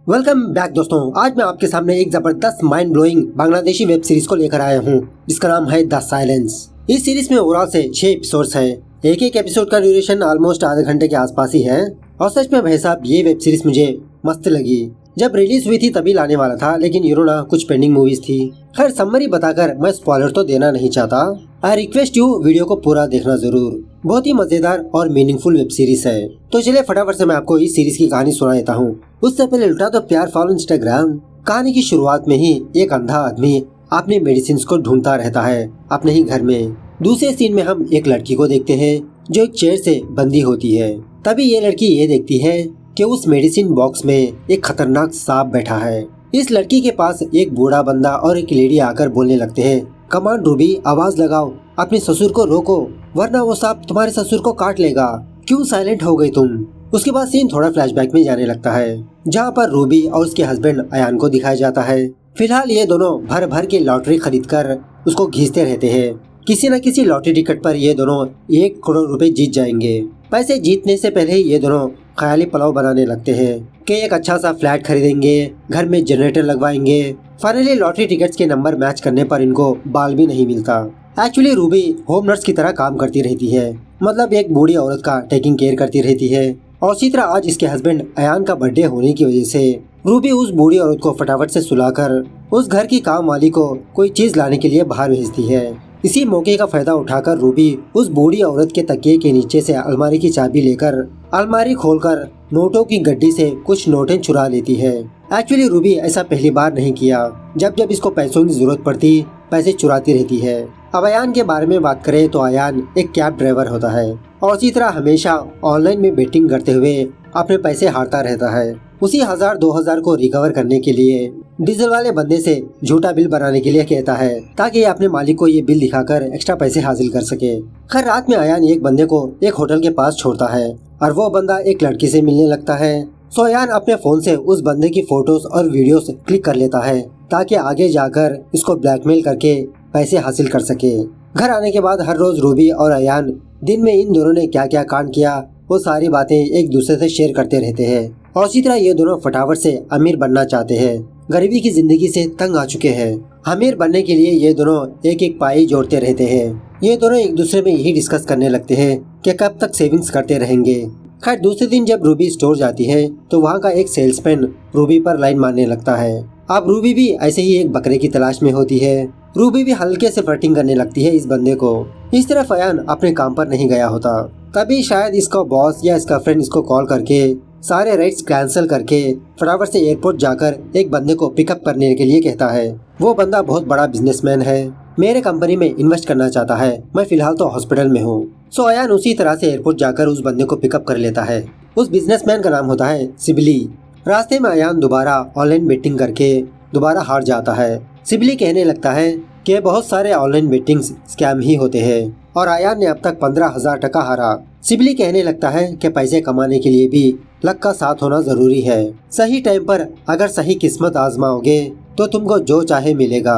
Welcome back दोस्तों। आज मैं आपके सामने एक जबरदस्त mind blowing Bangladeshi web series को लेकर आया हूँ जिसका नाम है द साइलेंस। इस सीरीज में ओवरऑल से 6 एपिसोड्स हैं। एक एक एपिसोड का ड्यूरेशन ऑलमोस्ट आधे घंटे के आसपास ही है और सच में भाई साहब ये वेब सीरीज मुझे मस्त लगी। जब रिलीज हुई थी तभी लाने वाला था, लेकिन कुछ पेंडिंग मूवीज थी। खैर समरी बताकर मैं स्पॉइलर तो देना नहीं चाहता। आई रिक्वेस्ट यू वीडियो को पूरा देखना जरूर। बहुत ही मजेदार और मीनिंगफुल वेब सीरीज है। तो चलिए फटाफट से मैं आपको इस सीरीज की कहानी सुना देता हूँ। उससे पहले लुटा तो प्यार फॉलो इंस्टाग्राम। कहानी की शुरुआत में ही एक अंधा आदमी अपनी मेडिसिन को ढूंढता रहता है अपने ही घर में। दूसरे सीन में हम एक लड़की को देखते हैं जो एक चेयर से बंधी होती है। तभी ये लड़की ये देखती है कि उस मेडिसिन बॉक्स में एक खतरनाक सांप बैठा है। इस लड़की के पास एक बूढ़ा बंदा और एक लेडी आकर बोलने लगते हैं, कमांड रूबी, आवाज लगाओ, अपने ससुर को रोको वरना वो सांप तुम्हारे ससुर को काट लेगा। क्यों साइलेंट हो गई तुम? उसके बाद सीन थोड़ा फ्लैशबैक में जाने लगता है जहाँ पर रूबी और उसके हस्बैंड अयान को दिखाया जाता है। फिलहाल ये दोनों भर भर के लॉटरी खरीद कर उसको घींचते रहते हैं। किसी न किसी लॉटरी टिकट पर ये दोनों 1 करोड़ रुपए जीत जाएंगे। पैसे जीतने से पहले ही ये दोनों ख्याली पुलाव बनाने लगते हैं कि एक अच्छा सा फ्लैट खरीदेंगे, घर में जनरेटर लगवाएंगे। फाइनली लॉटरी टिकट्स के नंबर मैच करने पर इनको बाल भी नहीं मिलता। एक्चुअली रूबी होम नर्स की तरह काम करती रहती है, मतलब एक बूढ़ी औरत का टेकिंग केयर करती रहती है। और इसी तरह आज इसके हस्बैंड अयान का बर्थडे होने की वजह से रूबी उस बूढ़ी औरत को फटाफट से सुलाकर उस घर की काम वाली को कोई चीज लाने के लिए बाहर भेजती है। इसी मौके का फायदा उठाकर रूबी उस बूढ़ी औरत के तकिए के नीचे से अलमारी की चाबी लेकर अलमारी खोलकर नोटों की गड्डी से कुछ नोटें चुरा लेती है। एक्चुअली रूबी ऐसा पहली बार नहीं किया। जब जब इसको पैसों की जरूरत पड़ती पैसे चुराती रहती है। अब अयान के बारे में बात करें तो अयान एक कैब ड्राइवर होता है और इसी तरह हमेशा ऑनलाइन में बेटिंग करते हुए अपने पैसे हारता रहता है। उसी 1000-2000 को रिकवर करने के लिए डीजल वाले बंदे से झूठा बिल बनाने के लिए कहता है ताकि अपने मालिक को ये बिल दिखाकर एक्स्ट्रा पैसे हासिल कर सके। खैर रात में अयान एक बंदे को एक होटल के पास छोड़ता है और वो बंदा एक लड़की से मिलने लगता है। सो अयान अपने फोन से उस बंदे की फोटोज और वीडियोस क्लिक कर लेता है ताकि आगे जाकर इसको ब्लैकमेल करके पैसे हासिल कर सके। घर आने के बाद हर रोज रूबी और अयान दिन में इन दोनों ने क्या क्या कांड किया वो सारी बातें एक दूसरे से शेयर करते रहते हैं। और इसी तरह ये दोनों फटाफट से अमीर बनना चाहते हैं। गरीबी की जिंदगी से तंग आ चुके हैं। अमीर बनने के लिए ये दोनों एक एक पाई जोड़ते रहते हैं। ये दोनों एक दूसरे में यही डिस्कस करने लगते हैं कि कब तक सेविंग्स करते रहेंगे। खैर दूसरे दिन जब रूबी स्टोर जाती है तो वहाँ का एक सेल्समैन रूबी पर लाइन मारने लगता है। अब रूबी भी ऐसे ही एक बकरे की तलाश में होती है। रूबी भी हल्के से फ्लर्टिंग करने लगती है इस बंदे को। इस तरफ अयान अपने काम पर नहीं गया होता। तभी शायद इसका बॉस या इसका फ्रेंड इसको कॉल करके सारे राइड्स कैंसिल करके फटाफट से एयरपोर्ट जाकर एक बंदे को पिकअप करने के लिए कहता है। वो बंदा बहुत बड़ा बिजनेसमैन है, मेरे कंपनी में इन्वेस्ट करना चाहता है। मैं फिलहाल तो हॉस्पिटल में हूँ। सो अयान उसी तरह से एयरपोर्ट जाकर उस बंदे को पिकअप कर लेता है। उस बिजनेसमैन का नाम होता है सिबली। रास्ते में अयान दोबारा ऑनलाइन बेटिंग करके दोबारा हार जाता है। सिबली कहने लगता है कि बहुत सारे ऑनलाइन बेटिंग्स स्कैम ही होते हैं और अयान ने अब तक 15,000 टका हारा। सिबली कहने लगता है कि पैसे कमाने के लिए भी लक का साथ होना जरूरी है। सही टाइम पर अगर सही किस्मत आजमाओगे तो तुमको जो चाहे मिलेगा।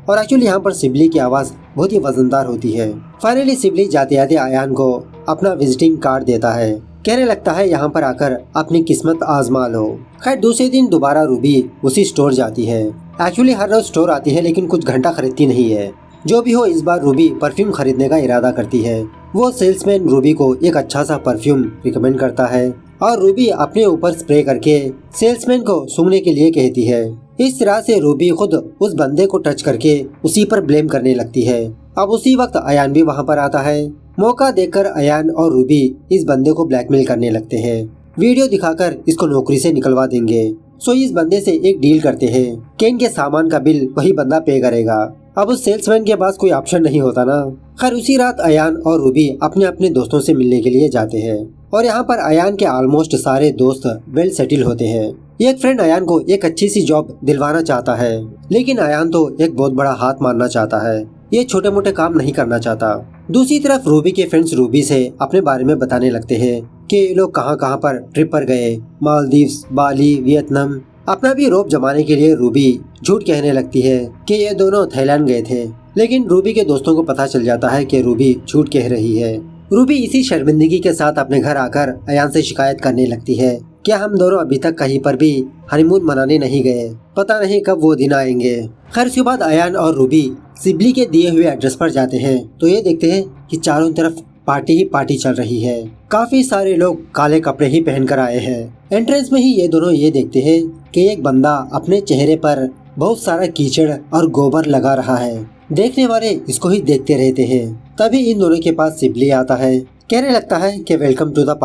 और एक्चुअली यहाँ पर सिबली की आवाज बहुत ही वजनदार होती है। फाइनली सिबली जाते जाते अयान को अपना विजिटिंग कार्ड देता है। कहने लगता है यहाँ पर आकर अपनी किस्मत आजमा लो। खैर दूसरे दिन दोबारा रूबी उसी स्टोर जाती है। एक्चुअली हर रोज स्टोर आती है लेकिन कुछ घंटा खरीदती नहीं है। जो भी हो इस बार रूबी परफ्यूम खरीदने का इरादा करती है। वो सेल्समैन रूबी को एक अच्छा सा परफ्यूम रिकमेंड करता है और रूबी अपने ऊपर स्प्रे करके सेल्समैन को सूंघने के लिए कहती है। इस तरह से रूबी खुद उस बंदे को टच करके उसी पर ब्लेम करने लगती है। अब उसी वक्त अयान भी वहाँ पर आता है। मौका देखकर अयान और रूबी इस बंदे को ब्लैकमेल करने लगते हैं। वीडियो दिखाकर इसको नौकरी से निकलवा देंगे। सो इस बंदे से एक डील करते हैं कि इनके सामान का बिल वही बंदा पे करेगा। अब उस सेल्समैन के पास कोई ऑप्शन नहीं होता ना। खैर उसी रात अयान और रूबी अपने अपने दोस्तों से मिलने के लिए जाते हैं और यहाँ पर अयान के ऑलमोस्ट सारे दोस्त वेल सेटल होते हैं। एक फ्रेंड अयान को एक अच्छी सी जॉब दिलवाना चाहता है लेकिन अयान तो एक बहुत बड़ा हाथ मारना चाहता है। ये छोटे मोटे काम नहीं करना चाहता। दूसरी तरफ रूबी के फ्रेंड्स रूबी से अपने बारे में बताने लगते हैं कि ये लोग कहाँ कहाँ पर ट्रिप पर गए, मालदीव्स, बाली, वियतनाम। अपना भी रोब जमाने के लिए रूबी झूठ कहने लगती है कि ये दोनों थाईलैंड गए थे, लेकिन रूबी के दोस्तों को पता चल जाता है कि रूबी झूठ कह रही है। रूबी इसी शर्मिंदगी के साथ अपने घर आकर अयान से शिकायत करने लगती है क्या हम दोनों अभी तक कहीं पर भी हनीमून मनाने नहीं गए, पता नहीं कब वो दिन आएंगे। खैर उसके बाद अयान और रूबी सिबली के दिए हुए एड्रेस पर जाते हैं तो ये देखते हैं कि चारों तरफ पार्टी ही पार्टी चल रही है। काफी सारे लोग काले कपड़े ही पहनकर आए हैं। एंट्रेंस में ही ये दोनों ये देखते हैं कि एक बंदा अपने चेहरे पर बहुत सारा कीचड़ और गोबर लगा रहा है। देखने वाले इसको ही देखते रहते हैं। तभी इन दोनों के पास सिबली आता है, कहने लगता है कि welcome to the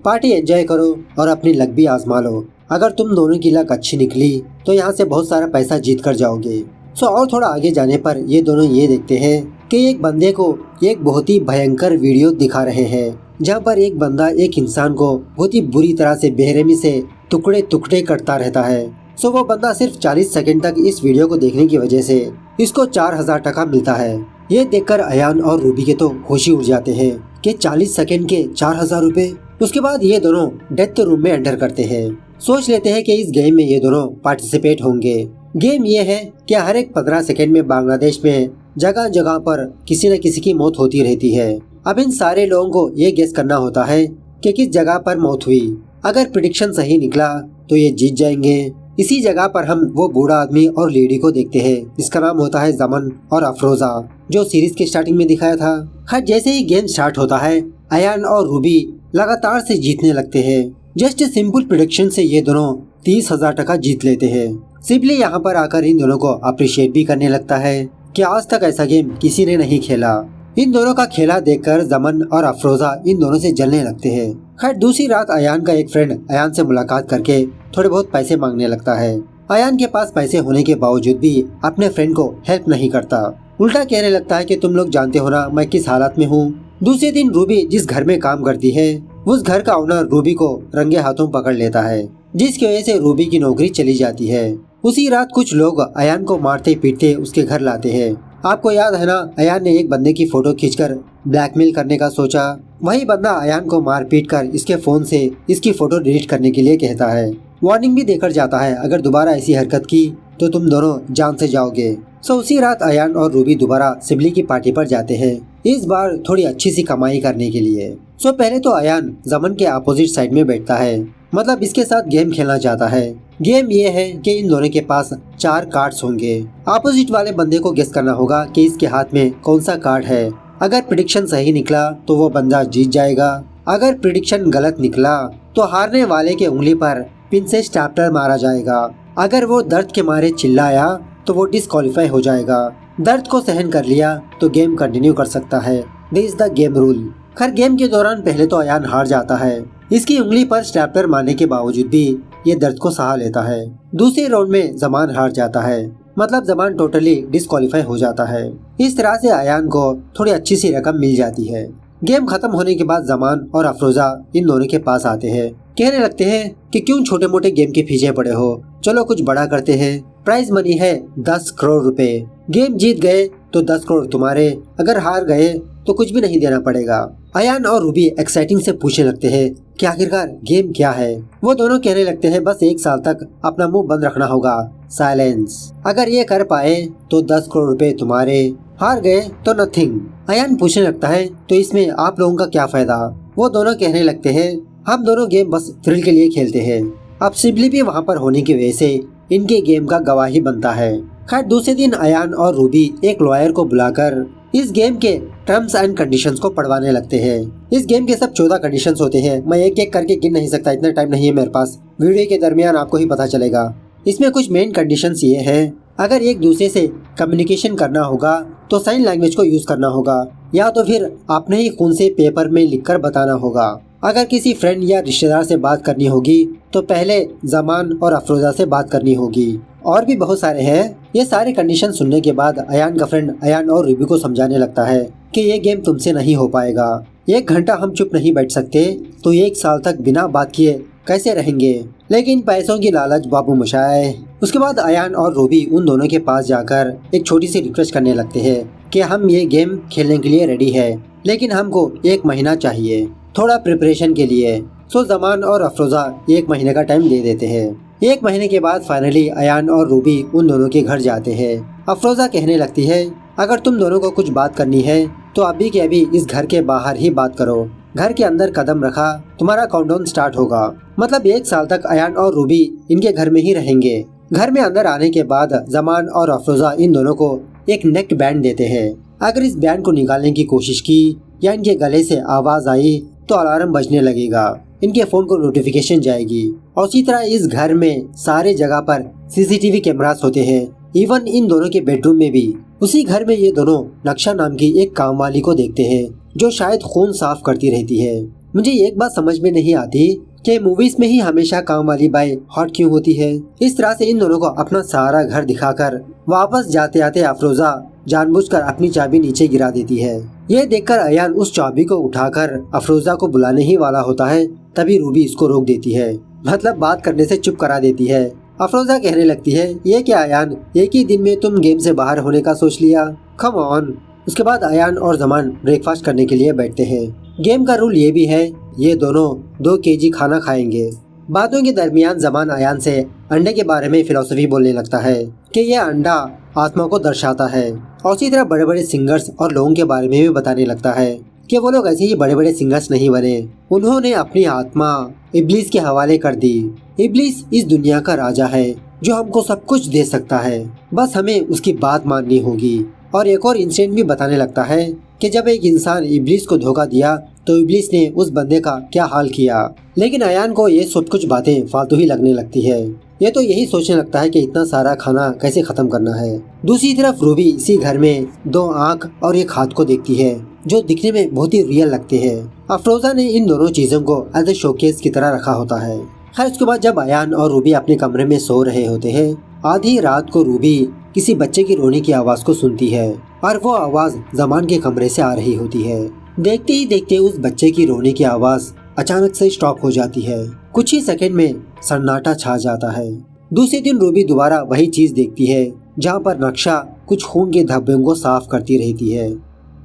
party enjoy करो और अपनी लक भी आजमा लो। अगर तुम दोनों की लक अच्छी निकली तो यहाँ से बहुत सारा पैसा जीत कर जाओगे। और थोड़ा आगे जाने पर ये दोनों ये देखते हैं कि एक बंदे को एक बहुत ही भयंकर वीडियो दिखा रहे हैं, जहाँ पर एक बंदा एक इंसान को बहुत ही बुरी तरह से बेरहमी से टुकड़े टुकड़े करता रहता है। वो बंदा सिर्फ 40 सेकंड तक इस वीडियो को देखने की वजह से इसको 4000 टका मिलता है। ये देखकर अयान और रूबी के तो होश ही उड़ जाते हैं कि 40 सेकंड के 4000 रुपए। उसके बाद ये दोनों डेथ रूम में एंटर करते हैं। सोच लेते हैं कि इस गेम में ये दोनों पार्टिसिपेट होंगे। गेम ये है कि हर एक 15 सेकंड में बांग्लादेश में जगह जगह पर किसी न किसी की मौत होती रहती है। अब इन सारे लोगों को ये गेस करना होता है कि किस जगह पर मौत हुई। अगर प्रेडिक्शन सही निकला तो ये जीत जाएंगे। इसी जगह पर हम वो बूढ़ा आदमी और लेडी को देखते हैं जिसका नाम होता है जमन और अफरोजा, जो सीरीज के स्टार्टिंग में दिखाया था। खैर जैसे ही गेम स्टार्ट होता है अयान और रूबी लगातार से जीतने लगते हैं। जस्ट सिंपल प्रेडिक्शन से ये दोनों 30,000 टका जीत लेते हैं। सिबली यहाँ पर आकर इन दोनों को अप्रिशिएट भी करने लगता है कि आज तक ऐसा गेम किसी ने नहीं खेला। इन दोनों का खेला देखकर जमन और अफरोजा इन दोनों से जलने लगते हैं। खैर दूसरी रात अयान का एक फ्रेंड अयान से मुलाकात करके थोड़े बहुत पैसे मांगने लगता है। अयान के पास पैसे होने के बावजूद भी अपने फ्रेंड को हेल्प नहीं करता, उल्टा कहने लगता है कि तुम लोग जानते हो ना मैं किस हालत में हूँ। दूसरे दिन रूबी जिस घर में काम करती है उस घर का ओनर रूबी को रंगे हाथों पकड़ लेता है, जिसकी वजह से रूबी की नौकरी चली जाती है। उसी रात कुछ लोग अयान को मारते पीटते उसके घर लाते हैं। आपको याद है ना, अयान ने एक बंदे की फोटो खींचकर ब्लैकमेल करने का सोचा। वही बंदा अयान को मार पीट कर इसके फोन से इसकी फोटो डिलीट करने के लिए कहता है। वार्निंग भी देकर जाता है, अगर दोबारा ऐसी हरकत की तो तुम दोनों जान से जाओगे। उसी रात अयान और रूबी दोबारा सिबली की पार्टी पर जाते हैं, इस बार थोड़ी अच्छी सी कमाई करने के लिए। पहले तो अयान जमन के अपोजिट साइड में बैठता है, मतलब इसके साथ गेम खेलना चाहता है। गेम ये है कि इन दोनों के पास 4 कार्ड्स होंगे। अपोजिट वाले बंदे को गेस करना होगा कि इसके हाथ में कौन सा कार्ड है। अगर प्रेडिक्शन सही निकला तो वो बंदा जीत जाएगा। अगर प्रेडिक्शन गलत निकला तो हारने वाले के उंगली पर पिन से स्टैपलर मारा जाएगा। अगर वो दर्द के मारे चिल्लाया तो वो डिस्क्वालीफाई हो जाएगा। दर्द को सहन कर लिया तो गेम कंटिन्यू कर सकता है। This is the game rule. खैर गेम के दौरान पहले तो अयान हार जाता है। इसकी उंगली पर स्टैपलर मारने के बावजूद भी ये दर्द को सहा लेता है। दूसरे राउंड में जमान हार जाता है, मतलब जमान टोटली डिस्क्वालीफाई हो जाता है। इस तरह से अयान को थोड़ी अच्छी सी रकम मिल जाती है। गेम खत्म होने के बाद जमान और अफरोजा इन दोनों के पास आते हैं, कहने लगते हैं कि क्यों छोटे मोटे गेम के पीछे पड़े हो, चलो कुछ बड़ा करते हैं। प्राइज मनी है 10 करोड़ रुपए। गेम जीत गए तो 10 करोड़ तुम्हारे, अगर हार गए तो कुछ भी नहीं देना पड़ेगा। अयान और रूबी एक्साइटिंग से पूछने लगते हैं कि आखिरकार गेम क्या है। वो दोनों कहने लगते हैं बस 1 साल तक अपना मुंह बंद रखना होगा, साइलेंस। अगर ये कर पाए तो 10 करोड़ रुपए तुम्हारे, हार गए तो नथिंग। अयान पूछने लगता है तो इसमें आप लोगों का क्या फायदा। वो दोनों कहने लगते हैं हम दोनों गेम बस थ्रिल के लिए खेलते हैं। अब सिबली भी वहाँ पर होने की वजह से इनके गेम का गवाही बनता है। खैर दूसरे दिन अयान और रूबी एक लॉयर को बुलाकर इस गेम के टर्म्स एंड कंडीशंस को पढ़वाने लगते हैं। इस गेम के सब 14 कंडीशंस होते हैं। मैं एक एक करके गिन नहीं सकता, इतना टाइम नहीं है मेरे पास। वीडियो के दरमियान आपको ही पता चलेगा। इसमें कुछ मेन कंडीशंस ये है, अगर एक दूसरे से कम्युनिकेशन करना होगा तो साइन लैंग्वेज को यूज करना होगा, या तो फिर अपने ही खून से पेपर में लिखकर बताना होगा। अगर किसी फ्रेंड या रिश्तेदार से बात करनी होगी तो पहले जमान और अफरोजा से बात करनी होगी। और भी बहुत सारे हैं। ये सारे कंडीशन सुनने के बाद अयान का फ्रेंड अयान और रूबी को समझाने लगता है कि ये गेम तुमसे नहीं हो पाएगा। 1 घंटा हम चुप नहीं बैठ सकते तो 1 साल तक बिना बात किए कैसे रहेंगे। लेकिन पैसों की लालच बाबू मचाए। उसके बाद अयान और रूबी उन दोनों के पास जाकर एक छोटी सी रिक्वेस्ट करने लगते हैं कि हम ये गेम खेलने के लिए रेडी है, लेकिन हमको 1 महीना चाहिए थोड़ा प्रिपरेशन के लिए। जमान और अफरोजा 1 महीने का टाइम दे देते हैं। 1 महीने के बाद फाइनली अयान और रूबी उन दोनों के घर जाते हैं। अफरोजा कहने लगती है अगर तुम दोनों को कुछ बात करनी है तो अभी के अभी इस घर के बाहर ही बात करो, घर के अंदर कदम रखा तुम्हारा काउंटडाउन स्टार्ट होगा। मतलब 1 साल तक अयान और रूबी इनके घर में ही रहेंगे। घर में अंदर आने के बाद जमान और अफरोजा इन दोनों को एक नेक बैंड देते हैं। अगर इस बैंड को निकालने की कोशिश की या इनके गले से आवाज आई तो अलार्म बजने लगेगा, इनके फोन को नोटिफिकेशन जाएगी। और उसी तरह इस घर में सारे जगह पर सीसीटीवी कैमरास होते हैं, इवन इन दोनों के बेडरूम में भी। उसी घर में ये दोनों नक्शा नाम की एक काम वाली को देखते हैं जो शायद खून साफ करती रहती है। मुझे एक बात समझ में नहीं आती कि मूवीज में ही हमेशा काम वाली बाई हॉट क्यों होती है। इस तरह से इन दोनों को अपना सारा घर दिखाकर वापस जाते आते अफरोजा जानबूझकर अपनी चाबी नीचे गिरा देती है। ये देखकर अयान उस चाबी को उठाकर अफरोजा को बुलाने ही वाला होता है, तभी रूबी इसको रोक देती है, मतलब बात करने से चुप करा देती है। अफरोजा कहने लगती है, ये क्या अयान, एक ही दिन में तुम गेम से बाहर होने का सोच लिया, कम ऑन। उसके बाद अयान और जमान ब्रेकफास्ट करने के लिए बैठते हैं। गेम का रूल ये भी है, ये दोनों 2 केजी खाना खाएंगे। बातों के दरमियान जमान अयान से अंडे के बारे में फिलॉसफी बोलने लगता है कि यह अंडा आत्मा को दर्शाता है। और इसी तरह बड़े बड़े सिंगर्स और लोगों के बारे में भी बताने लगता है कि वो लोग ऐसे ही बड़े बड़े सिंगर्स नहीं बने, उन्होंने अपनी आत्मा इब्लीस के हवाले कर दी। इब्लीस इस दुनिया का राजा है जो हमको सब कुछ दे सकता है, बस हमें उसकी बात माननी होगी। और एक और इंसिडेंट भी बताने लगता है कि जब एक इंसान इब्लीस को धोखा दिया तो इब्लीस ने उस बंदे का क्या हाल किया। लेकिन अयान को ये सब कुछ बातें फालतू ही लगने लगती है। ये तो यही सोचने लगता है कि इतना सारा खाना कैसे खत्म करना है। दूसरी तरफ रूबी इसी घर में 2 आँख और 1 हाथ को देखती है जो दिखने में बहुत ही रियल लगते हैं। अफरोजा ने इन दोनों चीजों को एज ए शोकेस की तरह रखा होता है। खैर उसके बाद जब अयान और रूबी अपने कमरे में सो रहे होते हैं, आधी रात को रूबी किसी बच्चे की रोने की आवाज को सुनती है और वो आवाज जमान के कमरे से आ रही होती है। देखते ही देखते उस बच्चे की रोने की आवाज अचानक से स्टॉप हो जाती है। कुछ ही सेकंड में सन्नाटा छा जाता है। दूसरे दिन रूबी दोबारा वही चीज देखती है जहाँ पर नक्शा कुछ खून के धब्बों को साफ करती रहती है।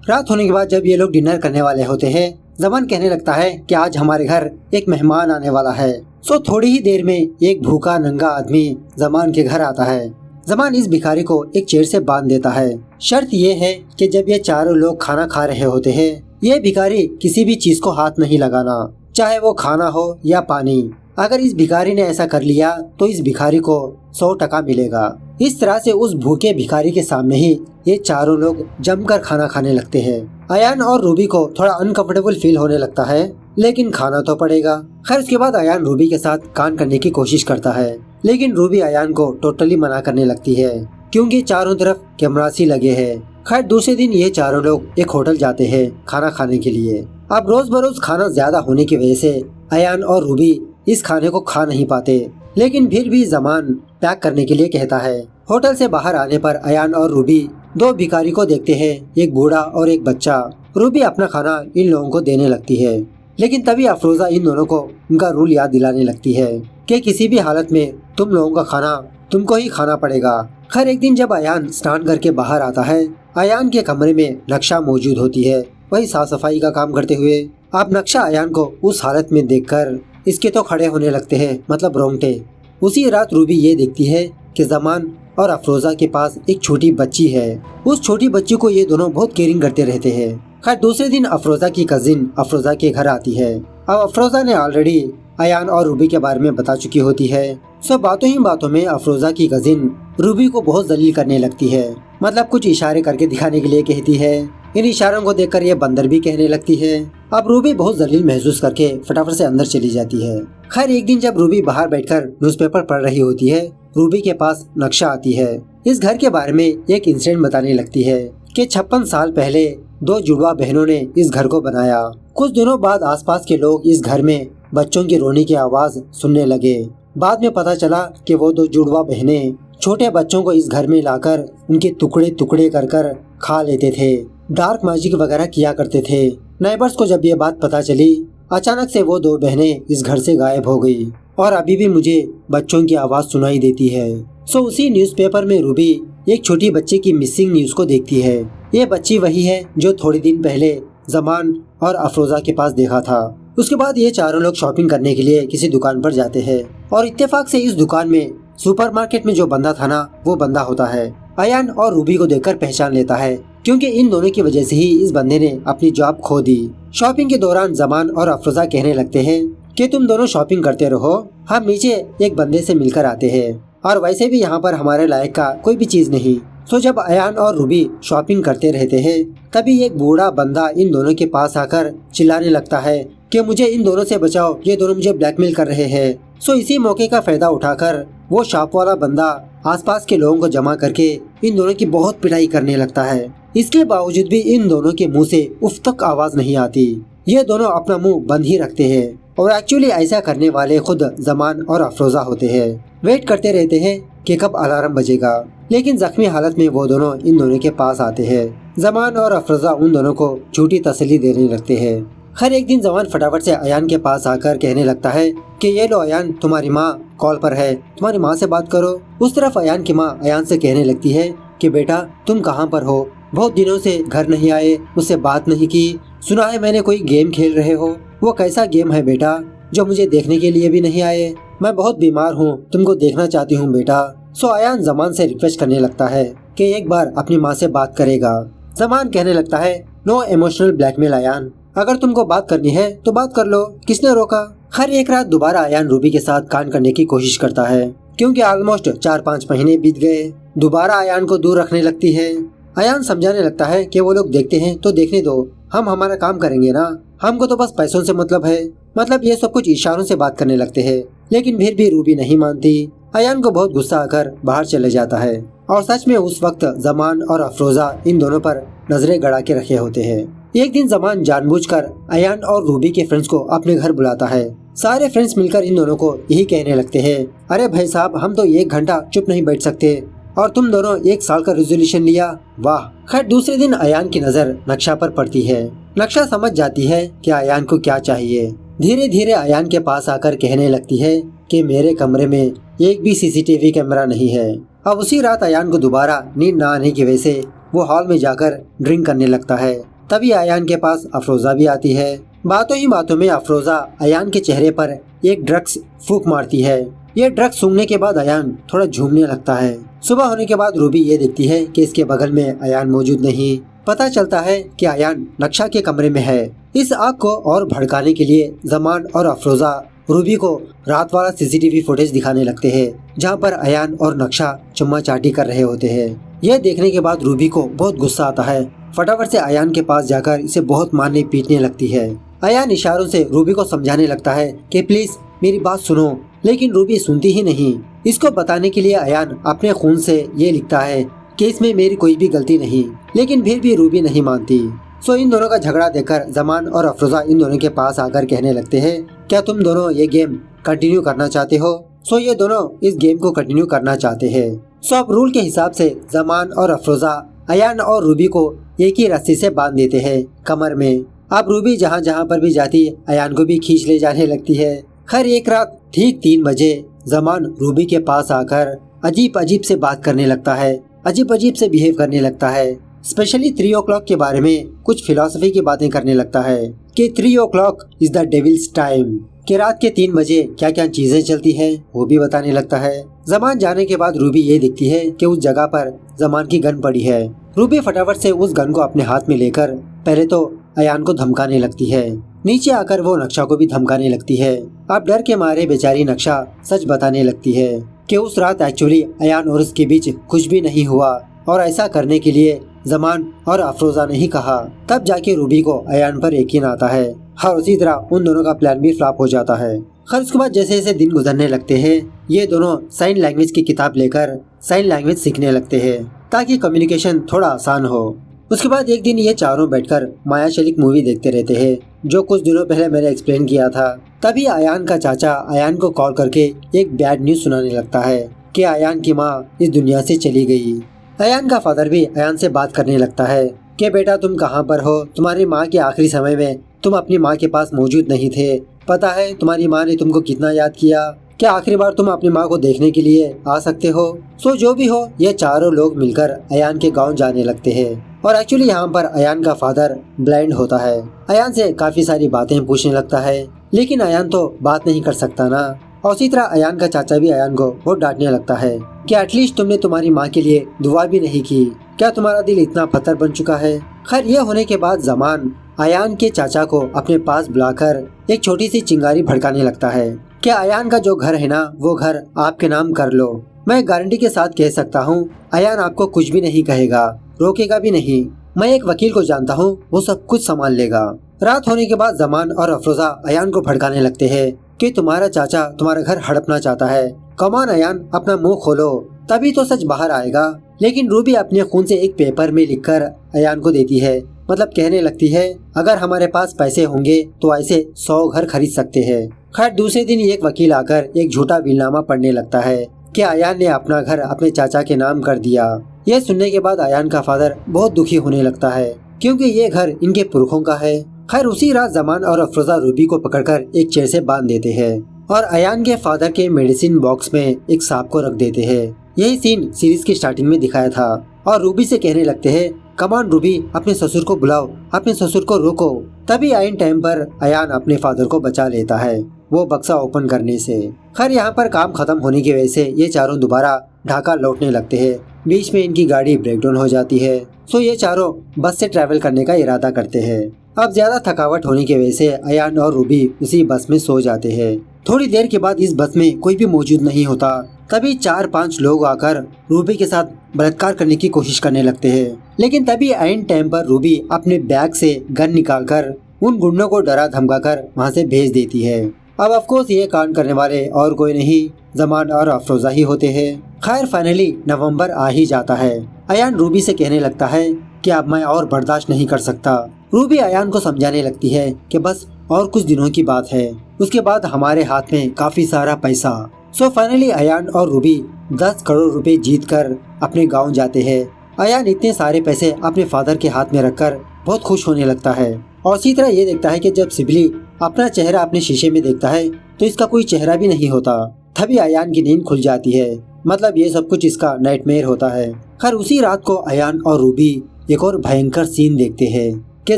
रात होने के बाद जब ये लोग डिनर करने वाले होते हैं, जमान कहने लगता है कि आज हमारे घर एक मेहमान आने वाला है। सो थोड़ी ही देर में एक भूखा नंगा आदमी जमान के घर आता है। जमान इस भिखारी को एक चेयर से बांध देता है। शर्त ये है कि जब ये चारों लोग खाना खा रहे होते हैं, ये भिखारी किसी भी चीज को हाथ नहीं लगाना, चाहे वो खाना हो या पानी। अगर इस भिखारी ने ऐसा कर लिया तो इस भिखारी को 100 टका मिलेगा। इस तरह से उस भूखे भिखारी के सामने ही ये चारों लोग जमकर खाना खाने लगते हैं। अयान और रूबी को थोड़ा अनकंफर्टेबल फील होने लगता है, लेकिन खाना तो पड़ेगा। खैर उसके बाद अयान रूबी के साथ कान करने की कोशिश करता है, लेकिन रूबी अयान को टोटली मना करने लगती है क्योंकि चारों तरफ कैमरास ही लगे हैं। खैर दूसरे दिन ये चारों लोग एक होटल जाते हैं खाना खाने के लिए। अब रोज बरोज खाना ज्यादा होने की वजह से अयान और रूबी इस खाने को खा नहीं पाते, लेकिन फिर भी जमान पैक करने के लिए कहता है। होटल से बाहर आने पर अयान और रूबी 2 भिखारी को देखते हैं, एक बूढ़ा और एक बच्चा। रूबी अपना खाना इन लोगों को देने लगती है, लेकिन तभी अफरोजा इन दोनों को उनका रूल याद दिलाने लगती है कि किसी भी हालत में तुम लोगों का खाना तुमको ही खाना पड़ेगा। खैर एक दिन जब अयान स्नान करके बाहर आता है, अयान के कमरे में नक्शा मौजूद होती है, वही साफ सफाई का काम करते हुए। अब नक्शा अयान को उस हालत में देखकर इसके तो खड़े होने लगते हैं, मतलब रोंगटे। उसी रात रूबी ये देखती है कि जमान और अफरोजा के पास एक छोटी बच्ची है। उस छोटी बच्ची को ये दोनों बहुत केयरिंग करते रहते हैं। खैर दूसरे दिन अफरोजा की कजिन अफरोजा के घर आती है। अब अफरोजा ने ऑलरेडी अयान और रूबी के बारे में बता चुकी होती है। सब बातों ही बातों में अफरोजा की कजिन रूबी को बहुत जलील करने लगती है, मतलब कुछ इशारे करके दिखाने के लिए कहती है। इन इशारों को देखकर ये बंदर भी कहने लगती है। अब रूबी बहुत जलील महसूस करके फटाफट से अंदर चली जाती है। खैर एक दिन जब रूबी बाहर बैठकर न्यूज़पेपर पढ़ रही होती है, रूबी के पास नक्शा आती है। इस घर के बारे में एक इंसिडेंट बताने लगती है कि 56 साल पहले 2 जुड़वा बहनों ने इस घर को बनाया। कुछ दिनों बाद आसपास के लोग इस घर में बच्चों की रोने की आवाज सुनने लगे। बाद में पता चला कि वो 2 जुड़वा बहनें छोटे बच्चों को इस घर में लाकर उनके टुकड़े टुकड़े कर खा लेते थे, डार्क मैजिक वगैरह किया करते थे। नेबर्स को जब ये बात पता चली, अचानक से वो 2 बहनें इस घर से गायब हो गई और अभी भी मुझे बच्चों की आवाज सुनाई देती है। सो उसी न्यूज़पेपर में रूबी एक छोटी बच्चे की मिसिंग न्यूज को देखती है। ये बच्ची वही है जो थोड़ी दिन पहले जमान और अफरोजा के पास देखा था। उसके बाद ये चारों लोग शॉपिंग करने के लिए किसी दुकान पर जाते हैं और इत्तेफाक से इस दुकान में सुपरमार्केट में जो बंदा था ना, वो बंदा होता है। अयान और रूबी को देखकर पहचान लेता है, क्योंकि इन दोनों की वजह से ही इस बंदे ने अपनी जॉब खो दी। शॉपिंग के दौरान जमान और अफरोजा कहने लगते हैं कि तुम दोनों शॉपिंग करते रहो, हम नीचे एक बंदे से मिलकर आते हैं, और वैसे भी यहाँ पर हमारे लायक का कोई भी चीज नहीं। तो जब अयान और रूबी शॉपिंग करते रहते हैं, तभी एक बूढ़ा बंदा इन दोनों के पास आकर चिल्लाने लगता है कि मुझे इन दोनों से बचाओ, ये दोनों मुझे ब्लैकमेल कर रहे हैं। सो इसी मौके का फायदा उठाकर वो शॉप वाला बंदा आसपास के लोगों को जमा करके इन दोनों की बहुत पिटाई करने लगता है। इसके बावजूद भी इन दोनों के मुंह से उफ तक आवाज नहीं आती। ये दोनों अपना मुंह बंद ही रखते हैं, और एक्चुअली ऐसा करने वाले खुद जमान और अफरोजा होते हैं। वेट करते रहते हैं कि कब अलार्म बजेगा, लेकिन जख्मी हालत में वो दोनों इन दोनों के पास आते हैं। जमान और अफरोजा उन दोनों को झूठी तसल्ली देने लगते हैं। हर एक दिन जमान फटाफट से अयान के पास आकर कहने लगता है कि ये लो अयान, तुम्हारी माँ कॉल पर है, तुम्हारी माँ से बात करो। उस तरफ अयान की माँ अयान से कहने लगती है कि बेटा तुम कहाँ पर हो, बहुत दिनों से घर नहीं आए, मुझसे बात नहीं की, सुना है मैंने कोई गेम खेल रहे हो। वो कैसा गेम है बेटा जो मुझे देखने के लिए भी नहीं आए? मैं बहुत बीमार हूँ, तुमको देखना चाहती हूँ बेटा। सो अयान जमान से रिक्वेस्ट करने लगता है कि एक बार अपनी माँ से बात करेगा। जमान कहने लगता है नो इमोशनल ब्लैकमेल अयान, अगर तुमको बात करनी है तो बात कर लो, किसने रोका। हर एक रात दोबारा अयान रूबी के साथ कांड करने की कोशिश करता है, क्योंकि ऑलमोस्ट 4-5 महीने बीत गए। दोबारा अयान को दूर रखने लगती है। अयान समझाने लगता है कि वो लोग देखते हैं तो देखने दो, हम हमारा काम करेंगे ना, हमको तो बस पैसों से मतलब है। मतलब ये सब कुछ इशारों से बात करने लगते हैं, लेकिन फिर भी रूबी नहीं मानती। अयान को बहुत गुस्सा आकर बाहर चले जाता है, और सच में उस वक्त जमान और अफरोजा इन दोनों पर नजरें गड़ा के रखे होते हैं। एक दिन जमान जानबूझकर अयान और रूबी के फ्रेंड्स को अपने घर बुलाता है। सारे फ्रेंड्स मिलकर इन दोनों को यही कहने लगते हैं, अरे भाई साहब हम तो 1 घंटा चुप नहीं बैठ सकते, और तुम दोनों 1 साल का रेजोल्यूशन लिया, वाह। खैर दूसरे दिन अयान की नजर नक्शा पर पड़ती है। नक्शा समझ जाती है कि अयान को क्या चाहिए। धीरे धीरे अयान के पास आकर कहने लगती है कि मेरे कमरे में एक भी सीसीटीवी कैमरा नहीं है। अब उसी रात अयान को दोबारा नींद न आने की वजह से वो हॉल में जाकर ड्रिंक करने लगता है। तभी अयान के पास अफरोजा भी आती है। बातों ही बातों में अफरोजा अयान के चेहरे पर एक ड्रग्स फूंक मारती है। ये ड्रग्स सूंघने के बाद अयान थोड़ा झूमने लगता है। सुबह होने के बाद रूबी ये देखती है कि इसके बगल में अयान मौजूद नहीं। पता चलता है कि अयान नक्शा के कमरे में है। इस आग को और भड़काने के लिए जमान और अफरोजा रूबी को रात वाला सीसीटीवी फुटेज दिखाने लगते हैं, जहाँ पर अयान और नक्शा चुम्मा चाटी कर रहे होते हैं। यह देखने के बाद रूबी को बहुत गुस्सा आता है। फटाफट से अयान के पास जाकर इसे बहुत मारने पीटने लगती है। अयान इशारों से रूबी को समझाने लगता है कि प्लीज मेरी बात सुनो, लेकिन रूबी सुनती ही नहीं। इसको बताने के लिए अयान अपने खून से ये लिखता है कि इसमें मेरी कोई भी गलती नहीं, लेकिन फिर भी रूबी नहीं मानती। सो इन दोनों का झगड़ा देखकर जमान और अफरोजा इन दोनों के पास आकर कहने लगते हैं, क्या तुम दोनों ये गेम कंटिन्यू करना चाहते हो? सो ये दोनों इस गेम को कंटिन्यू करना चाहते हैं। सो अब रूल के हिसाब से जमान और अफरोजा अयान और रूबी को एक ही रस्सी से बांध देते हैं कमर में। अब रूबी जहाँ जहाँ पर भी जाती अयान को भी खींच ले जाने लगती है। हर एक रात ठीक 3 बजे जमान रूबी के पास आकर अजीब अजीब से बात करने लगता है, अजीब अजीब से बिहेव करने लगता है। स्पेशली 3 o'clock के बारे में कुछ फिलॉसफी की बातें करने लगता है कि 3 o'clock is the devils time, कि रात के 3 बजे क्या क्या चीजें चलती है वो भी बताने लगता है। जमान जाने के बाद रूबी ये दिखती है कि उस जगह पर जमान की गन पड़ी है। रूबी फटाफट से उस गन को अपने हाथ में लेकर पहले तो अयान को धमकाने लगती है, नीचे आकर वो नक्शा को भी धमकाने लगती है। अब डर के मारे बेचारी नक्शा सच बताने लगती है कि उस रात एक्चुअली अयान और उसके बीच कुछ भी नहीं हुआ, और ऐसा करने के लिए जमान और अफरोजा ने ही कहा। तब जाके रूबी को अयान पर यकीन आता है, और उसी तरह उन दोनों का प्लान भी फ्लॉप हो जाता है। खैर उसके बाद जैसे जैसे दिन गुजरने लगते हैं, ये दोनों साइन लैंग्वेज की किताब लेकर साइन लैंग्वेज सीखने लगते हैं, ताकि कम्युनिकेशन थोड़ा आसान हो। उसके बाद एक दिन ये चारों बैठकर माया शरीक मूवी देखते रहते हैं, जो कुछ दिनों पहले मैंने एक्सप्लेन किया था। तभी अयान का चाचा अयान को कॉल करके एक बैड न्यूज सुनाने लगता है कि अयान की माँ इस दुनिया से चली गई। अयान का फादर भी अयान से बात करने लगता है कि बेटा तुम कहाँ पर हो, तुम्हारी माँ के आखिरी समय में तुम अपनी माँ के पास मौजूद नहीं थे, पता है तुम्हारी माँ ने तुमको कितना याद किया, क्या आखिरी बार तुम अपनी माँ को देखने के लिए आ सकते हो? सो जो भी हो, ये चारों लोग मिलकर अयान के गांव जाने लगते हैं, और एक्चुअली यहाँ पर अयान का फादर ब्लाइंड होता है। अयान से काफी सारी बातें पूछने लगता है, लेकिन अयान तो बात नहीं कर सकता ना। और इसी तरह अयान का चाचा भी अयान को बहुत डांटने लगता है कि एटलीस्ट तुमने तुम्हारी माँ के लिए दुआ भी नहीं की, क्या तुम्हारा दिल इतना पत्थर बन चुका है। खैर ये होने के बाद जमान अयान के चाचा को अपने पास बुलाकर एक छोटी सी चिंगारी भड़काने लगता है कि अयान का जो घर है ना वो घर आपके नाम कर लो। मैं गारंटी के साथ कह सकता हूँ अयान आपको कुछ भी नहीं कहेगा, रोकेगा भी नहीं। मैं एक वकील को जानता हूँ, वो सब कुछ संभाल लेगा। रात होने के बाद जमान और अफरोजा अयान को भड़काने लगते हैं कि तुम्हारा चाचा तुम्हारा घर हड़पना चाहता है। कमान अयान अपना मुंह खोलो, तभी तो सच बाहर आएगा। लेकिन रूबी अपने खून से एक पेपर में लिखकर अयान को देती है, मतलब कहने लगती है अगर हमारे पास पैसे होंगे तो ऐसे 100 घर खरीद सकते हैं। खैर दूसरे दिन एक वकील आकर एक झूठा बिलनामा पढ़ने लगता है कि अयान ने अपना घर अपने चाचा के नाम कर दिया। यह सुनने के बाद अयान का फादर बहुत दुखी होने लगता है क्योंकि ये घर इनके पुरखों का है। खैर उसी रात जमान और अफरोजा रूबी को पकड़कर एक चेयर से बांध देते हैं और अयान के फादर के मेडिसिन बॉक्स में एक सांप को रख देते हैं। यही सीन सीरीज की स्टार्टिंग में दिखाया था और रूबी से कहने लगते हैं कमान रूबी अपने ससुर को बुलाओ, अपने ससुर को रोको। तभी आइन टाइम पर अयान अपने फादर को बचा लेता है वो बक्सा ओपन करने से। खैर यहाँ पर काम खत्म होने की वजह से ये चारों दोबारा ढाका लौटने लगते हैं। बीच में इनकी गाड़ी ब्रेकडाउन हो जाती है, सो ये चारों बस से ट्रैवल करने का इरादा करते हैं। अब ज्यादा थकावट होने की वजह से अयान और रूबी उसी बस में सो जाते हैं। थोड़ी देर के बाद इस बस में कोई भी मौजूद नहीं होता। तभी 4-5 लोग आकर रूबी के साथ बलात्कार करने की कोशिश करने लगते हैं। लेकिन तभी आइन टाइम पर रूबी अपने बैग से गन निकालकर उन गुंडों को डरा धमकाकर वहां से भेज देती है। अब ऑफकोर्स ये कांड करने वाले और कोई नहीं जमान और अफरोजा ही होते हैं। खैर फाइनली नवंबर आ ही जाता है। अयान रूबी से कहने लगता है कि अब मैं और बर्दाश्त नहीं कर सकता। रूबी अयान को समझाने लगती है कि बस और कुछ दिनों की बात है, उसके बाद हमारे हाथ में काफी सारा पैसा। सो फाइनली अयान और रूबी 10 करोड़ रुपए जीतकर अपने गांव जाते हैं। अयान इतने सारे पैसे अपने फादर के हाथ में रखकर बहुत खुश होने लगता है और इसी तरह ये देखता है कि जब सिबली अपना चेहरा अपने शीशे में देखता है तो इसका कोई चेहरा भी नहीं होता। तभी अयान की नींद खुल जाती है, मतलब ये सब कुछ इसका नाइटमेयर होता है। खैर उसी रात को अयान और रूबी एक और भयंकर सीन देखते हैं कि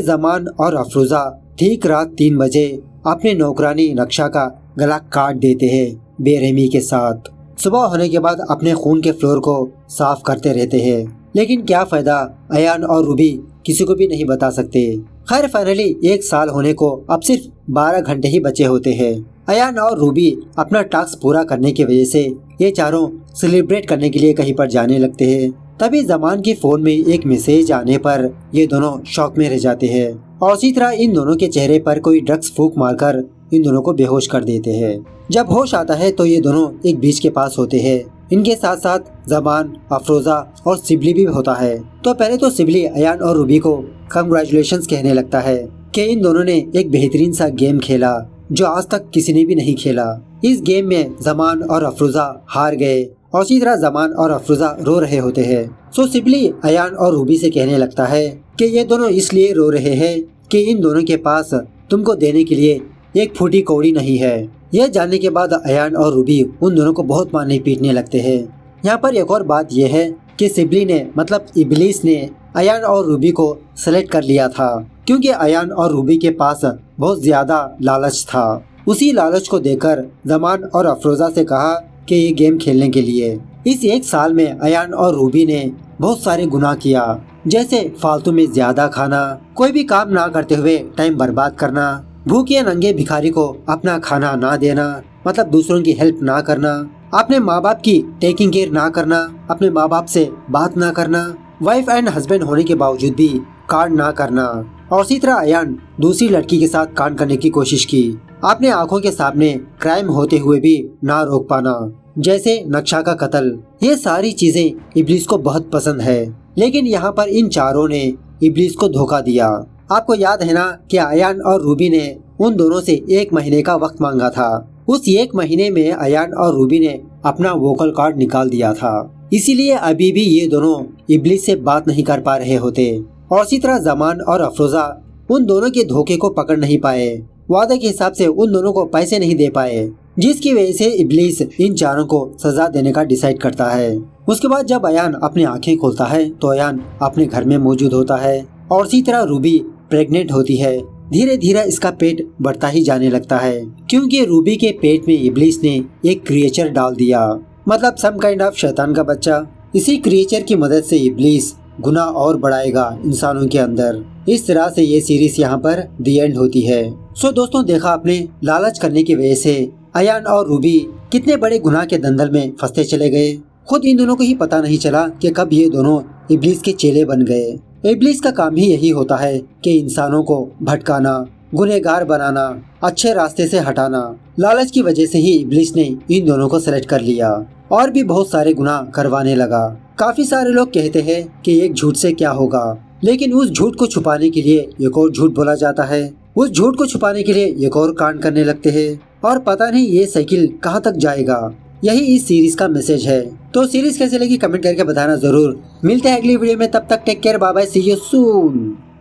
जमान और अफरोजा ठीक रात 3 बजे अपने नौकरानी नक्शा का गला काट देते हैं बेरहमी के साथ। सुबह होने के बाद अपने खून के फ्लोर को साफ करते रहते हैं, लेकिन क्या फायदा, अयान और रूबी किसी को भी नहीं बता सकते। खैर फाइनली 1 साल होने को अब सिर्फ 12 घंटे ही बचे होते हैं। अयान और रूबी अपना टास्क पूरा करने की वजह से ये चारों सेलिब्रेट करने के लिए कहीं पर जाने लगते हैं। तभी जमान की फोन में एक मैसेज आने पर ये दोनों शॉक में रह जाते हैं और इसी तरह इन दोनों के चेहरे पर कोई ड्रग्स फूंक मारकर इन दोनों को बेहोश कर देते हैं। जब होश आता है तो ये दोनों एक बीच के पास होते हैं। इनके साथ साथ जमान, अफरोजा और सिबली भी होता है। तो पहले तो सिबली अयान और रूबी को कंग्रेचुलेशंस कहने लगता है कि इन दोनों ने एक बेहतरीन सा गेम खेला जो आज तक किसी ने भी नहीं खेला। इस गेम में जमान और अफरोजा हार गए और इसी तरह जमान और अफरोजा रो रहे होते हैं। सो सिबली अयान और रूबी से कहने लगता है कि ये दोनों इसलिए रो रहे हैं कि इन दोनों के पास तुमको देने के लिए एक फूटी कौड़ी नहीं है। यह जानने के बाद अयान और रूबी उन दोनों को बहुत मारने पीटने लगते हैं। यहाँ पर एक और बात यह है कि सिबली ने मतलब इब्लीस ने अयान और रूबी को सेलेक्ट कर लिया था क्योंकि अयान और रूबी के पास बहुत ज्यादा लालच था। उसी लालच को देखकर जमान और अफरोजा से कहा कि ये गेम खेलने के लिए। इस 1 साल में अयान और रूबी ने बहुत सारे गुनाह किया, जैसे फालतू में ज्यादा खाना, कोई भी काम ना करते हुए टाइम बर्बाद करना, भूखे नंगे भिखारी को अपना खाना ना देना, मतलब दूसरों की हेल्प ना करना, अपने माँ बाप की टेकिंग केयर ना करना, अपने माँ बाप से बात ना करना, वाइफ एंड हस्बैंड होने के बावजूद भी कांड ना करना। और इसी तरह अयान दूसरी लड़की के साथ कांड करने की कोशिश की, अपने आंखों के सामने क्राइम होते हुए भी ना रोक पाना, जैसे नक्शा का कत्ल। ये सारी चीजें इब्लीस को बहुत पसंद है, लेकिन यहाँ पर इन चारों ने इब्लीस को धोखा दिया। आपको याद है ना कि अयान और रूबी ने उन दोनों से 1 महीने का वक्त मांगा था। उस 1 महीने में अयान और रूबी ने अपना वोकल कार्ड निकाल दिया था, इसीलिए अभी भी ये दोनों इब्लीस से बात नहीं कर पा रहे होते। और इसी तरह जमान और अफरोजा उन दोनों के धोखे को पकड़ नहीं पाए, वादे के हिसाब से उन दोनों को पैसे नहीं दे पाए, जिसकी वजह से इब्लीस इन चारों को सजा देने का डिसाइड करता है। उसके बाद जब अयान अपनी आंखें खोलता है तो अयान अपने घर में मौजूद होता है और इसी तरह रूबी प्रेग्नेंट होती है, धीरे धीरे इसका पेट बढ़ता ही जाने लगता है, क्योंकि रूबी के पेट में इब्लिस ने एक क्रिएचर डाल दिया, मतलब सम काइंड ऑफ शैतान का बच्चा। इसी क्रिएचर की मदद से इब्लिस गुनाह और बढ़ाएगा इंसानों के अंदर। इस तरह से ये सीरीज यहाँ पर दी एंड होती है। सो दोस्तों, देखा आपने, लालच करने की वजह से अयान और रूबी कितने बड़े गुनाह के दंदल में फंसते चले गए। खुद इन दोनों को ही पता नहीं चला कि कब ये दोनों इब्लिस के चेले बन गए। इब्लिस का काम ही यही होता है कि इंसानों को भटकाना, गुनहगार बनाना, अच्छे रास्ते से हटाना। लालच की वजह से ही इब्लिस ने इन दोनों को सेलेक्ट कर लिया और भी बहुत सारे गुनाह करवाने लगा। काफी सारे लोग कहते हैं कि एक झूठ से क्या होगा, लेकिन उस झूठ को छुपाने के लिए एक और झूठ बोला जाता है। उस झूठ को छुपाने के लिए एक और कांड करने लगते हैं और पता नहीं ये साइकिल कहाँ तक जाएगा। यही इस सीरीज का मैसेज है। तो सीरीज कैसे लगी कमेंट करके बताना जरूर। मिलते हैं अगली वीडियो में, तब तक take care, bye bye, see you soon.